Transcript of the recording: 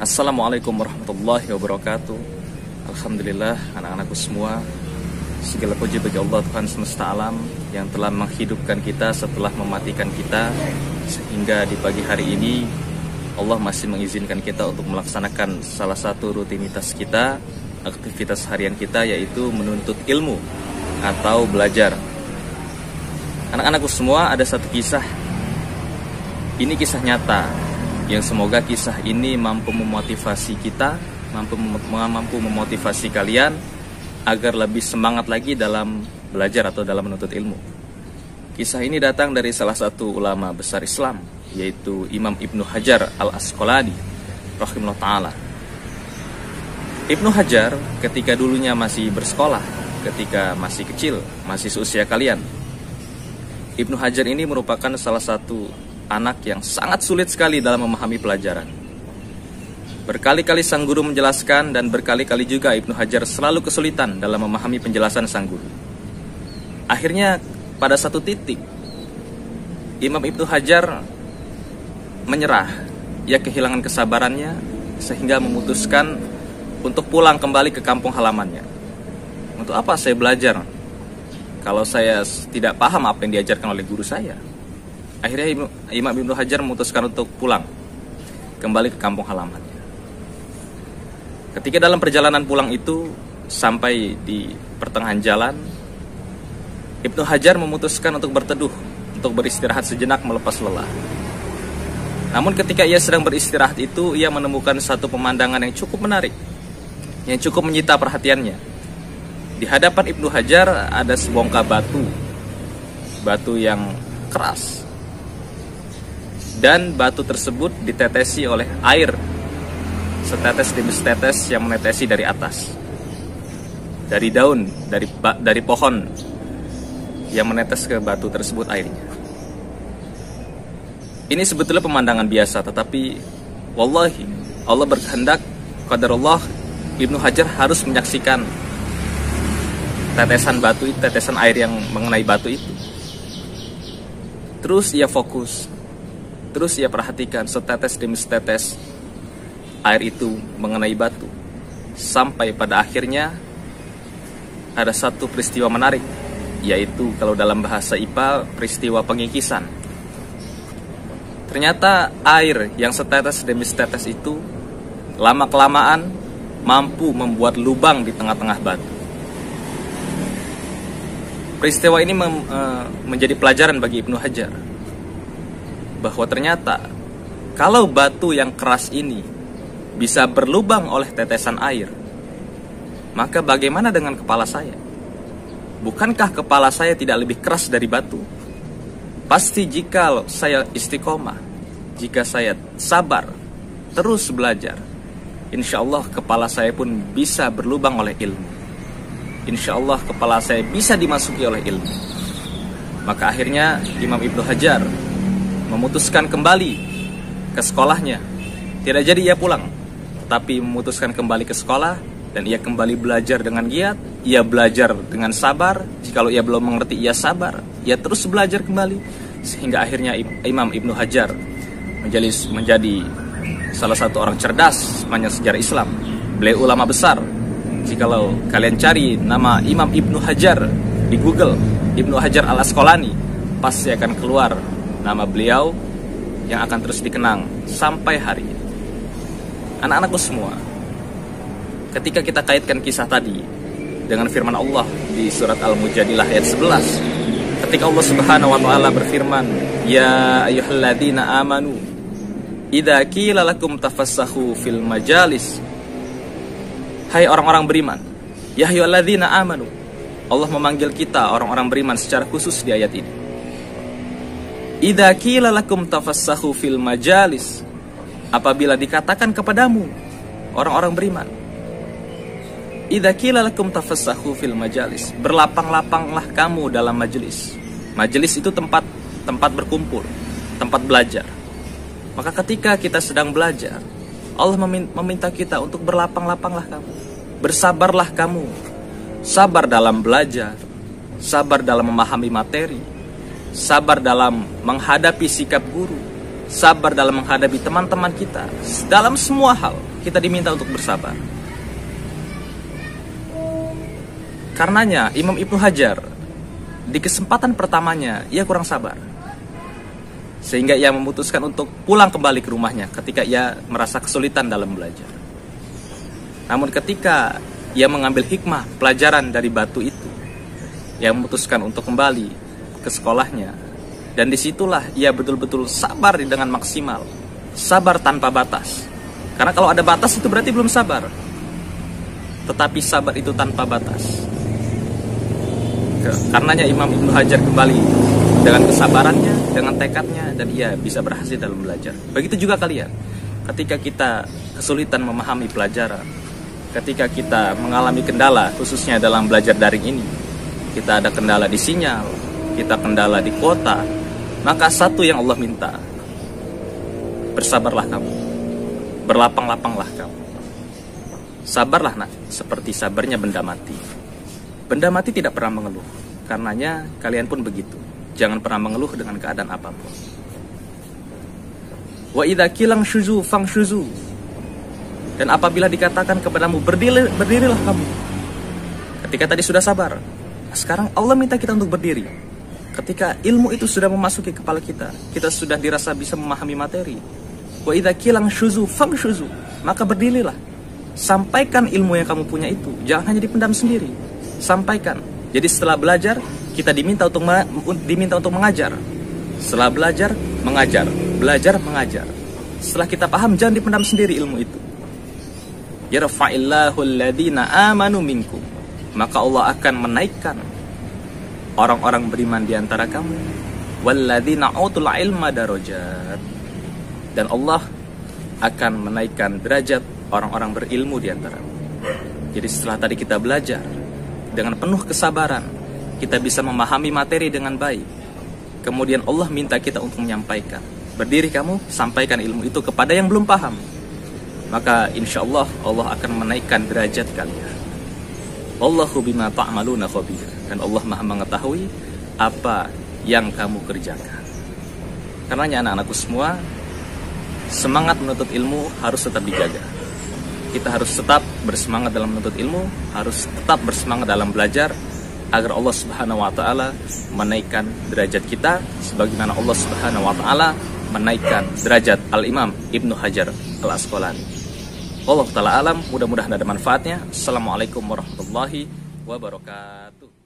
Assalamualaikum warahmatullahi wabarakatuh. Alhamdulillah, anak-anakku semua, segala puji bagi Allah Tuhan semesta alam yang telah menghidupkan kita setelah mematikan kita, sehingga di pagi hari ini Allah masih mengizinkan kita untuk melaksanakan salah satu rutinitas kita, aktivitas harian kita, yaitu menuntut ilmu atau belajar. Anak-anakku semua, ada satu kisah. Ini kisah nyata yang semoga kisah ini mampu memotivasi kita, mampu memotivasi kalian agar lebih semangat lagi dalam belajar atau dalam menuntut ilmu. Kisah ini datang dari salah satu ulama besar Islam, yaitu Imam Ibnu Hajar Al-Asqalani rahimahullah ta'ala. Ibnu Hajar ketika dulunya masih bersekolah, ketika masih kecil, masih seusia kalian, Ibnu Hajar ini merupakan salah satu anak yang sangat sulit sekali dalam memahami pelajaran. Berkali-kali sang guru menjelaskan, dan berkali-kali juga Ibnu Hajar selalu kesulitan dalam memahami penjelasan sang guru. Akhirnya pada satu titik Imam Ibnu Hajar menyerah. Ia kehilangan kesabarannya sehingga memutuskan untuk pulang kembali ke kampung halamannya. Untuk apa saya belajar kalau saya tidak paham apa yang diajarkan oleh guru saya? Akhirnya Imam Ibnu Hajar memutuskan untuk pulang kembali ke kampung halamannya. Ketika dalam perjalanan pulang itu, sampai di pertengahan jalan, Ibnu Hajar memutuskan untuk berteduh, untuk beristirahat sejenak melepas lelah. Namun ketika ia sedang beristirahat itu, ia menemukan satu pemandangan yang cukup menarik, yang cukup menyita perhatiannya. Di hadapan Ibnu Hajar ada sebongkah batu yang keras. Dan batu tersebut ditetesi oleh air, setetes demi setetes yang menetesi dari atas, dari daun, dari pohon yang menetes ke batu tersebut airnya. Ini sebetulnya pemandangan biasa, tetapi wallahi Allah berkehendak, qadarullah, Ibnu Hajar harus menyaksikan tetesan batu itu, tetesan air yang mengenai batu itu. Terus ia fokus, terus ia perhatikan setetes demi setetes air itu mengenai batu. Sampai pada akhirnya ada satu peristiwa menarik, yaitu kalau dalam bahasa IPA, peristiwa pengikisan. Ternyata air yang setetes demi setetes itu lama-kelamaan mampu membuat lubang di tengah-tengah batu. Peristiwa ini menjadi pelajaran bagi Ibnu Hajar, bahwa ternyata kalau batu yang keras ini bisa berlubang oleh tetesan air, maka bagaimana dengan kepala saya? Bukankah kepala saya tidak lebih keras dari batu? Pasti jika saya istiqomah, jika saya sabar, terus belajar, insya Allah kepala saya pun bisa berlubang oleh ilmu. Insya Allah kepala saya bisa dimasuki oleh ilmu. Maka akhirnya Imam Ibnu Hajar memutuskan kembali ke sekolahnya. Tidak jadi ia pulang, tapi memutuskan kembali ke sekolah, dan ia kembali belajar dengan giat. Ia belajar dengan sabar. Jikalau ia belum mengerti, ia sabar, ia terus belajar kembali, sehingga akhirnya Imam Ibnu Hajar menjadi salah satu orang cerdas sepanjang sejarah Islam. Beliau ulama besar. Jikalau kalian cari nama Imam Ibnu Hajar di Google, Ibnu Hajar Al-Asqalani, pasti akan keluar nama beliau yang akan terus dikenang sampai hari ini. Anak-anakku semua, ketika kita kaitkan kisah tadi dengan firman Allah di surat Al-Mujadilah ayat 11, ketika Allah Subhanahu wa ta'ala berfirman, ya ayyuhalladzina amanu idza qila lakum tafassahu fil majalis. Hai orang-orang beriman, ya ayyuhalladzina amanu. Allah memanggil kita orang-orang beriman secara khusus di ayat ini. Idza qila lakum tafassahu fil majalis. Apabila dikatakan kepadamu orang-orang beriman, idza qila lakum tafassahu fil majalis, berlapang-lapanglah kamu dalam majelis. Majelis itu tempat berkumpul, tempat belajar. Maka ketika kita sedang belajar, Allah meminta kita untuk berlapang-lapanglah kamu, bersabarlah kamu, sabar dalam belajar, sabar dalam memahami materi, sabar dalam menghadapi sikap guru, sabar dalam menghadapi teman-teman kita, dalam semua hal. kita diminta untuk bersabar. Karenanya Imam Ibnu Hajar di kesempatan pertamanya ia kurang sabar, sehingga ia memutuskan untuk pulang kembali ke rumahnya ketika ia merasa kesulitan dalam belajar. Namun ketika ia mengambil hikmah pelajaran dari batu itu, ia memutuskan untuk kembali ke sekolahnya. Dan disitulah ia betul-betul sabar dengan maksimal, sabar tanpa batas. Karena kalau ada batas itu berarti belum sabar. Tetapi sabar itu tanpa batas. Karenanya Imam Ibnu Hajar kembali dengan kesabarannya, dengan tekadnya, dan ia bisa berhasil dalam belajar. Begitu juga kalian. Ketika kita kesulitan memahami pelajaran, ketika kita mengalami kendala, khususnya dalam belajar daring ini, kita ada kendala di sinyal, kita kendala di kuota, maka satu yang Allah minta, bersabarlah kamu, berlapang-lapanglah kamu. Sabarlah nak, seperti sabarnya benda mati. Benda mati tidak pernah mengeluh. Karenanya kalian pun begitu. Jangan pernah mengeluh dengan keadaan apapun. Wa idza kilang syuzu fang syuzu. Dan apabila dikatakan kepadamu berdirilah kamu. Ketika tadi sudah sabar, sekarang Allah minta kita untuk berdiri. Ketika ilmu itu sudah memasuki kepala kita, kita sudah dirasa bisa memahami materi. Wa idza kilang syuzu fang syuzu. Maka berdirilah. Sampaikan ilmu yang kamu punya itu. Jangan hanya dipendam sendiri. Sampaikan. Jadi setelah belajar, kita diminta untuk mengajar. Setelah belajar, mengajar. Belajar, mengajar. Setelah kita paham, jangan dipendam sendiri ilmu itu. Yarfa'illahu alladhina amanu minkum. Maka Allah akan menaikkan orang-orang beriman di antara kamu. Walladzina utul ilma darajat. Dan Allah akan menaikkan derajat orang-orang berilmu di antara kamu. Jadi setelah tadi kita belajar dengan penuh kesabaran, kita bisa memahami materi dengan baik. Kemudian Allah minta kita untuk menyampaikan. Berdiri kamu, sampaikan ilmu itu kepada yang belum paham. Maka insya Allah Allah akan menaikkan derajat kalian. Allahu bima ta'maluna khabir. Dan Allah maha mengetahui apa yang kamu kerjakan. Karenanya anak-anakku semua, semangat menuntut ilmu harus tetap dijaga. Kita harus tetap bersemangat dalam menuntut ilmu, harus tetap bersemangat dalam belajar, agar Allah Subhanahu wa taala menaikkan derajat kita sebagaimana Allah Subhanahu wa taala menaikkan derajat Al-Imam Ibnu Hajar Al-Asqalani. Allah taala alam, mudah-mudahan ada manfaatnya. Assalamualaikum warahmatullahi wabarakatuh.